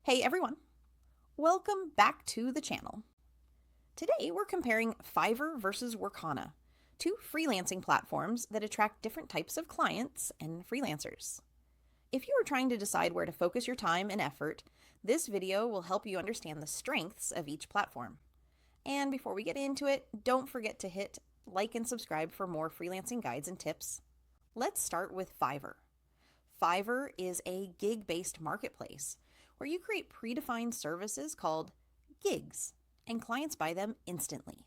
Hey everyone, welcome back to the channel. Today we're comparing Fiverr versus Workana, two freelancing platforms that attract different types of clients and freelancers. If you are trying to decide where to focus your time and effort, this video will help you understand the strengths of each platform. And before we get into it, don't forget to hit like and subscribe for more freelancing guides and tips. Let's start with Fiverr. Fiverr is a gig-based marketplace where you create predefined services called gigs, and clients buy them instantly.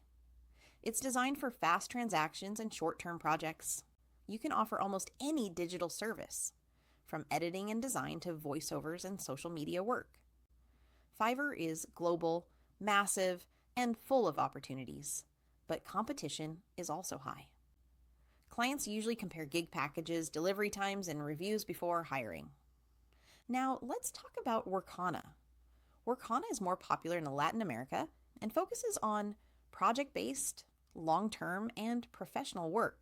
It's designed for fast transactions and short-term projects. You can offer almost any digital service, from editing and design to voiceovers and social media work. Fiverr is global, massive, and full of opportunities, but competition is also high. Clients usually compare gig packages, delivery times, and reviews before hiring. Now, let's talk about Workana. Workana is more popular in Latin America and focuses on project-based, long-term, and professional work.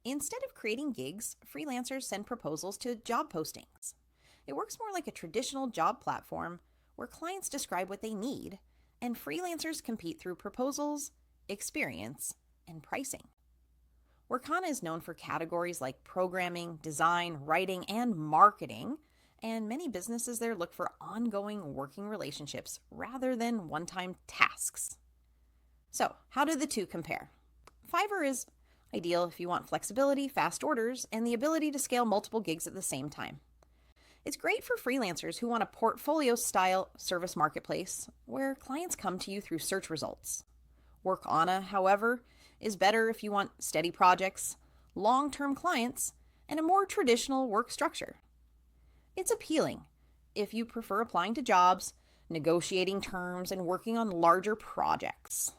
Instead of creating gigs, freelancers send proposals to job postings. It works more like a traditional job platform where clients describe what they need, and freelancers compete through proposals, experience, and pricing. Workana is known for categories like programming, design, writing, and marketing, and many businesses there look for ongoing working relationships rather than one-time tasks. So, how do the two compare? Fiverr is ideal if you want flexibility, fast orders, and the ability to scale multiple gigs at the same time. It's great for freelancers who want a portfolio-style service marketplace where clients come to you through search results. Workana, however, is better if you want steady projects, long-term clients, and a more traditional work structure. It's appealing if you prefer applying to jobs, negotiating terms, and working on larger projects.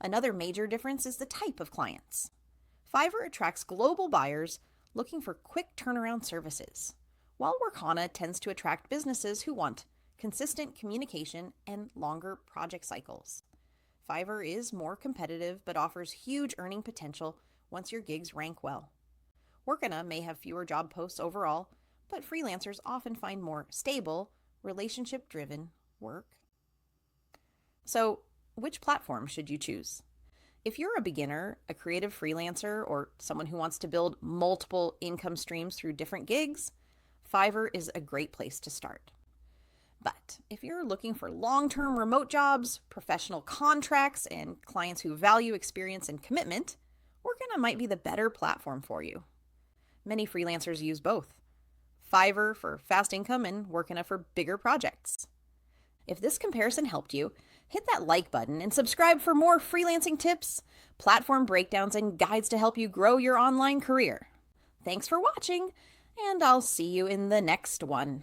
Another major difference is the type of clients. Fiverr attracts global buyers looking for quick turnaround services, while Workana tends to attract businesses who want consistent communication and longer project cycles. Fiverr is more competitive but offers huge earning potential once your gigs rank well. Workana may have fewer job posts overall, but freelancers often find more stable, relationship-driven work. So, which platform should you choose? If you're a beginner, a creative freelancer, or someone who wants to build multiple income streams through different gigs, Fiverr is a great place to start. But if you're looking for long-term remote jobs, professional contracts, and clients who value experience and commitment, Workana might be the better platform for you. Many freelancers use both. Fiverr for fast income and Workana for bigger projects. If this comparison helped you, hit that like button and subscribe for more freelancing tips, platform breakdowns, and guides to help you grow your online career. Thanks for watching, and I'll see you in the next one.